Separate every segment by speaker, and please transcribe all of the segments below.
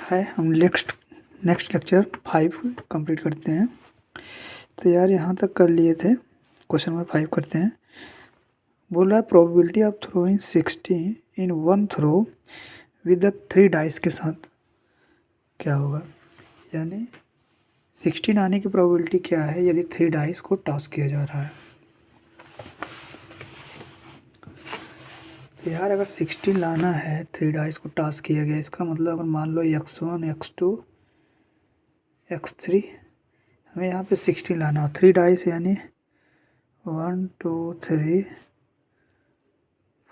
Speaker 1: है। हम next lecture 5 complete करते हैं। तो यार यहाँ तक कर लिए थे, क्वेश्चन नंबर 5 करते हैं। बोल रहा है probability of throwing 16 in one throw with the 3 dice के साथ क्या होगा, यानी 16 आने की प्रोबेबिलिटी क्या है यदि 3 डाइस को टॉस किया जा रहा है। तो यार अगर 16 लाना है, 3 डाइस को टॉस किया गया, इसका मतलब अगर मान लो x1 x2 x3, हमें यहाँ पे 16 लाना है। 3 डाइस यानी 1 2 3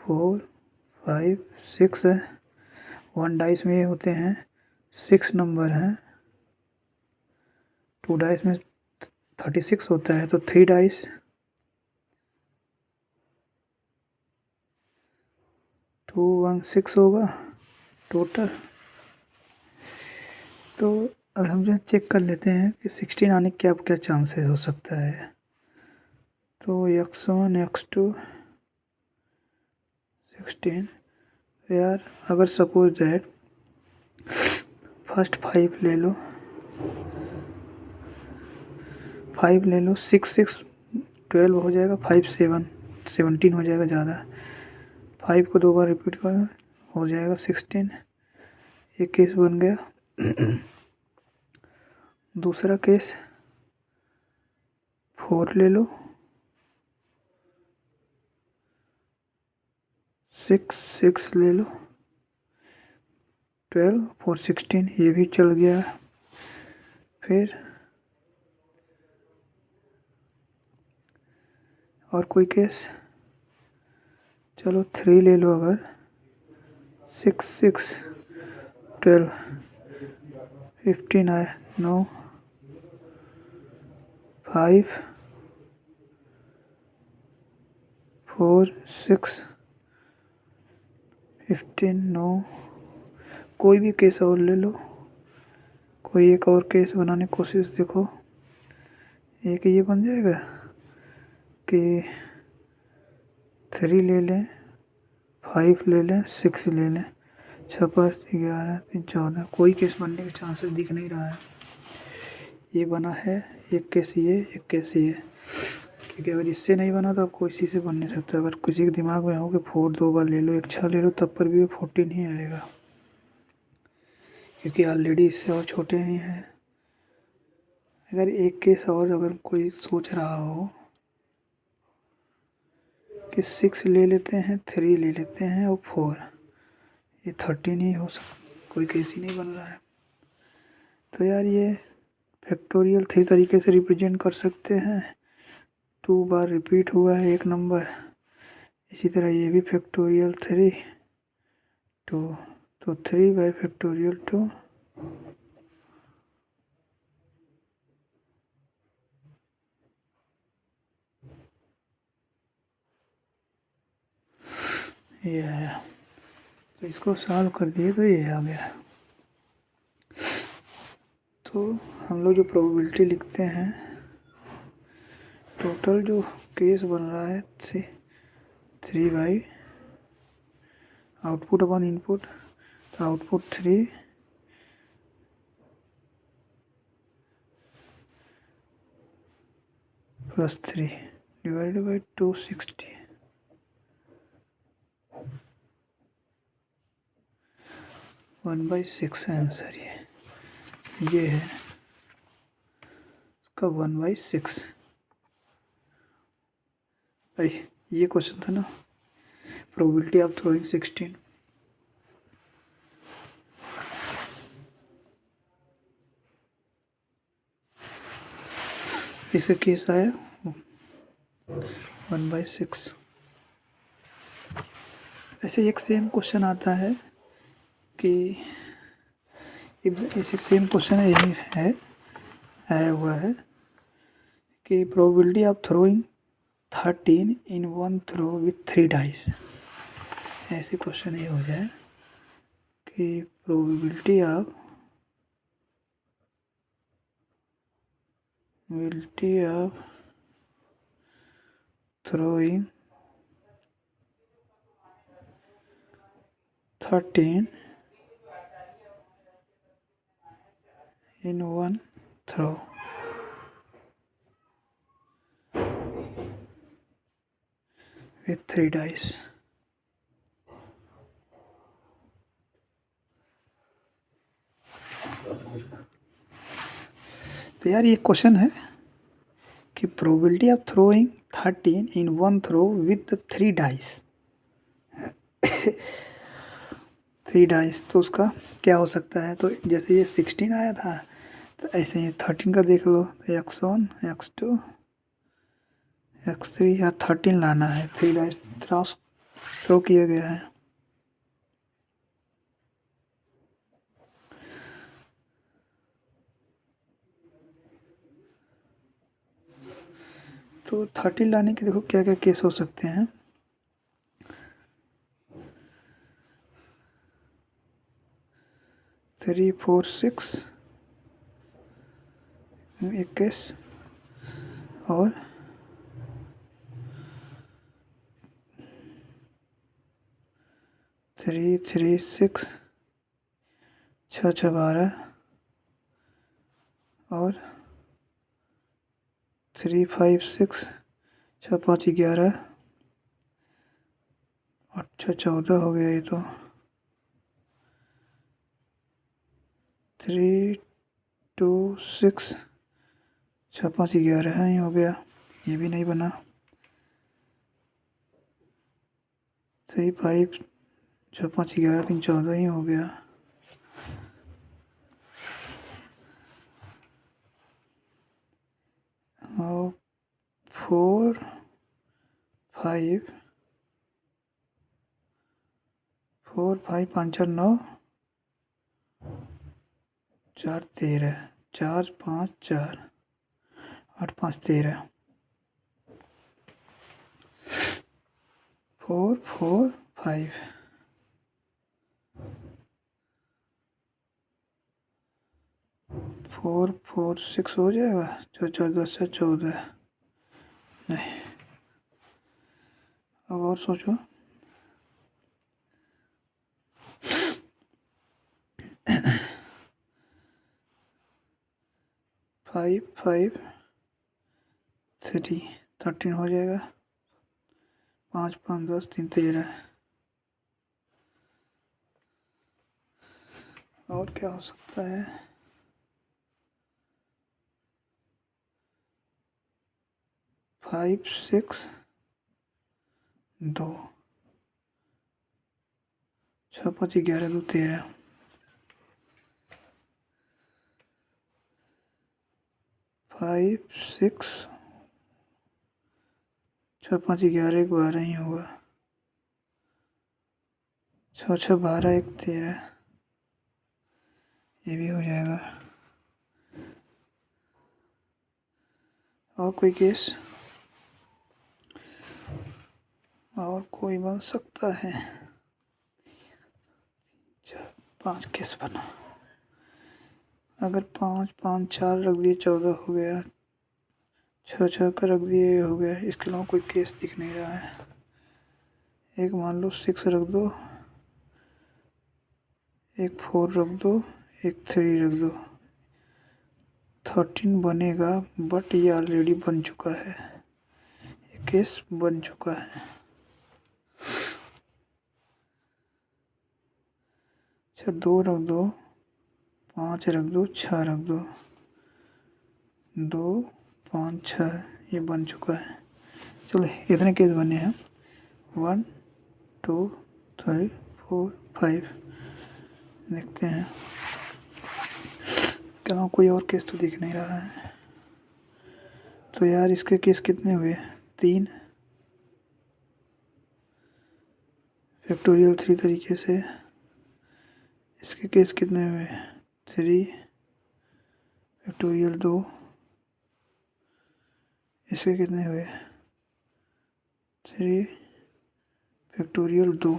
Speaker 1: 4 5 6 है। 1 डाइस में ये होते हैं 6 नंबर हैं, 2 डाइस में 36 होता है, तो 3 डाइस 216 होगा टोटल। तो अब हम जो चेक कर लेते हैं कि 16 आने के क्या चांसेस हो सकता है। तो x1 x2 16 यार, अगर सपोज दैट फर्स्ट 5 ले लो, 5 ले लो, 6 6 12 हो जाएगा, 5 7 17 हो जाएगा ज़्यादा। 5 को 2 बार रिपीट करो हो जाएगा 16। एक केस बन गया। दूसरा केस 4 ले लो, 6 6 ले लो, 12 4 16, ये भी चल गया। फिर और कोई केस, चलो 3 ले लो, अगर 6 6 12 15 आए, 9 5 4 6 15 9। कोई भी केस और ले लो, कोई एक और केस बनाने की कोशिश देखो। एक ये बन जाएगा कि 3 ले लें, 5 ले लें, 6 ले लें, 6 5 11 3 14। कोई केस बनने के चांसेस दिख नहीं रहा है। ये बना है एक केस, ये एक केस ये, क्योंकि अगर इससे नहीं बना तो आपको इसी से बन नहीं सकता। अगर किसी के दिमाग में हो कि 4 2 बार ले लो, एक 6 ले लो, तब पर भी वो 14 ही आएगा, क्योंकि ऑलरेडी इससे और छोटे ही हैं। अगर एक केस और अगर कोई सोच रहा हो कि 6 ले लेते हैं, 3 ले लेते हैं और 4, ये 13 ही हो सकता, कोई केस ही नहीं बन रहा है। तो यार ये फैक्टोरियल 3 तरीके से रिप्रेजेंट कर सकते हैं। 2 बार रिपीट हुआ है एक नंबर, इसी तरह ये भी फैक्टोरियल 3 2, तो 3 बाई फैक्टोरियल 2। ये है, तो इसको सॉल्व कर दिए तो ये आ गया। तो हम लोग जो प्रोबेबिलिटी लिखते हैं, टोटल जो केस बन रहा है 3 बाई आउटपुट अपॉन इनपुट, तो output 3 plus 3 divided by 260, 1/6 answer ये है इसका 1/6। भाई ये क्वेश्चन था ना, प्रोबेबिलिटी ऑफ थ्रोइंग 16। इसका केस आया 1/6। ऐसे एक सेम क्वेश्चन आता है कि इसी सेम क्वेश्चन यही है, आया हुआ है कि probability of throwing 13 in one throw with 3 dice. ऐसे क्वेश्चन ये हो जाए कि probability of throwing 13 in one throw. With 3 dice. तो यार ये क्वेश्चन है कि probability of throwing 13 in one throw with 3 dice. 3 dice तो उसका क्या हो सकता है? तो जैसे ये 16 आया था तो ऐसे ही 13 का देख लो, x1 x2 x3 या 13 लाना है। 3 डाइस थ्रो किया गया है। तो 13 लाने के देखो क्या क्या केस हो सकते हैं। थ्री फोर सिक्स एक केस, और थ्री थ्री सिक्स 6 6 12, और 3 5 6 6 5 11, 8 6 14 हो गया ये तो। 3 2 6 6 5 11 है, ये हो गया, ये भी नहीं बना। 3 5 6 5 11 3 14 ही हो गया। और 4 5 4 5 5 4 9 4 13 4 5 4 8 5 13 4 4 5 4 4 6 हो जाएगा। 4 4 10 से 14 नहीं। अब और सोचो। 5 5 3 13 हो जाएगा। 5 5 10 3 13। और क्या हो सकता है? 5 6 2 6 5 11 2 13। 5 6 6 5 11 1 12 ही होगा। 6 6 12 1 13, ये भी हो जाएगा। और कोई केस? और कोई बन सकता है? 5 केस बना। अगर 5 5 4 रख दिए 14 हो गया। 6 6 का रख दिए हो गया। इसके अलावा कोई केस दिख नहीं रहा है। एक मान लो 6 रख दो, एक 4 रख दो, एक 3 रख दो। 13 बनेगा, बट ये ऑलरेडी बन चुका है। ये केस बन चुका है। अच्छा 2 रख दो, 5 रख दो, 6 रख दो। 2 5 6 ये बन चुका है। चलो इतने केस बने हैं। 1 2 3 4 5। देखते हैं क्या कोई और केस तो दिख नहीं रहा है। तो यार इसके केस कितने हुए? 3 फैक्टोरियल 3 तरीके से। इसके केस कितने हुए? 3 फैक्टोरियल 2। इसके कितने हुए? 3 फैक्टोरियल 2।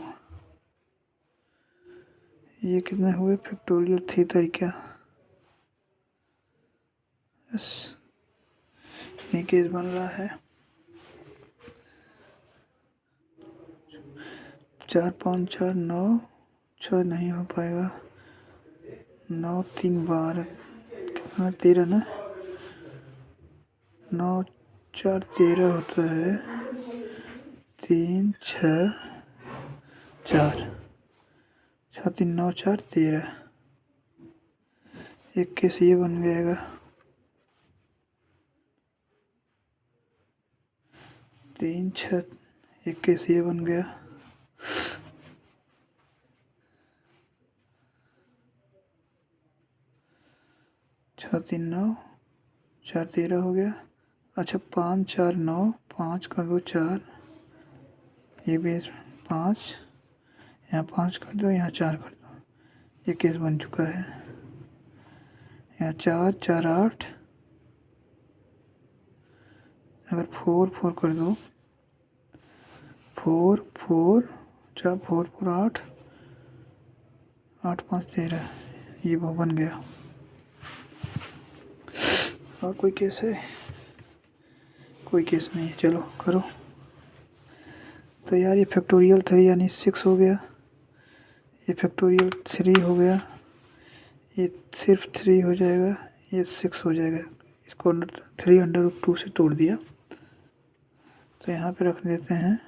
Speaker 1: ये कितने हुए? फैक्टोरियल 3 तरीका। बस ये केस बन रहा है। 4 5 4 9 6 नहीं हो पाएगा। 9 3 12 हाँ 13 ना, 9 4 13 होता है, 3 6 4, 6 3 9 4 13, 21 ये बन जाएगा, 3 6 21 ये बन गया, 6 3 9 4 13 हो गया। अच्छा 5 4 9, 5 कर दो 4, ये भी 5, यहाँ 5 कर दो, यहाँ 4 कर दो, ये केस बन चुका है। यहाँ 4 4 8, अगर 4 4 कर दो, 4 4 4 4 4 8, 8 5 13, ये वो बन गया। और कोई केस है? कोई केस नहीं है, चलो करो। तो यार ये फैक्टोरियल 3 यानी 6 हो गया, ये फैक्टोरियल 3 हो गया, ये सिर्फ 3 हो जाएगा, ये 6 हो जाएगा। इसको 3/2 से तोड़ दिया, तो यहाँ पे रख देते हैं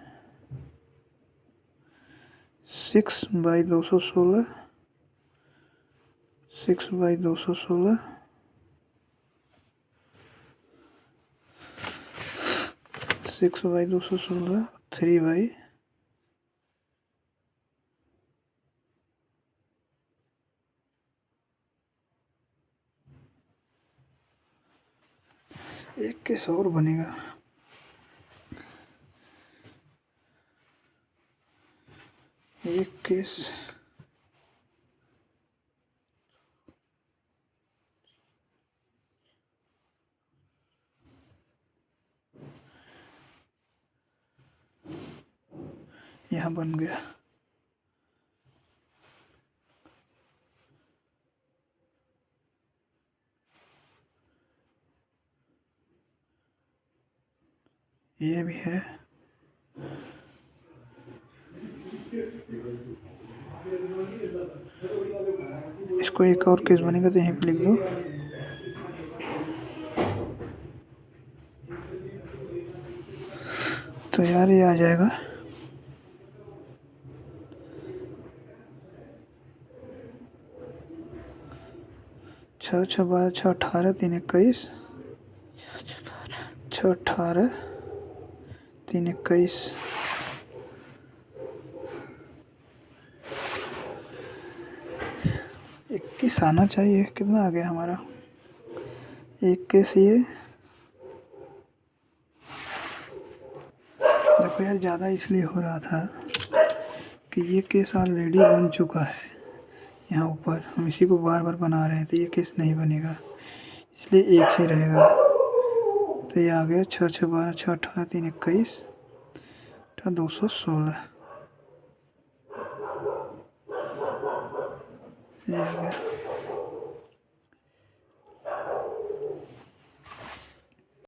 Speaker 1: 6/216, 6/216, 6/216, 3 बाई 1 केस और बनेगा। एक केस यहाँ बन गया। ये भी है, इसको एक और केस बनेगा तो यहीं पे लिख दो। तो यार ये आ जाएगा 6 6 12 6 18 3 21, 6 18 3 21, 21 आना चाहिए। कितना आ गया हमारा? एक केस ये, देखो यार ज़्यादा इसलिए हो रहा था कि ये केस ऑलरेडी बन चुका है यहाँ ऊपर, हम इसी को बार बार बना रहे हैं, तो ये केस नहीं बनेगा, इसलिए एक ही रहेगा। तो ये आ गया 6 6 12 6 18 3 21, 216, ये आ गया।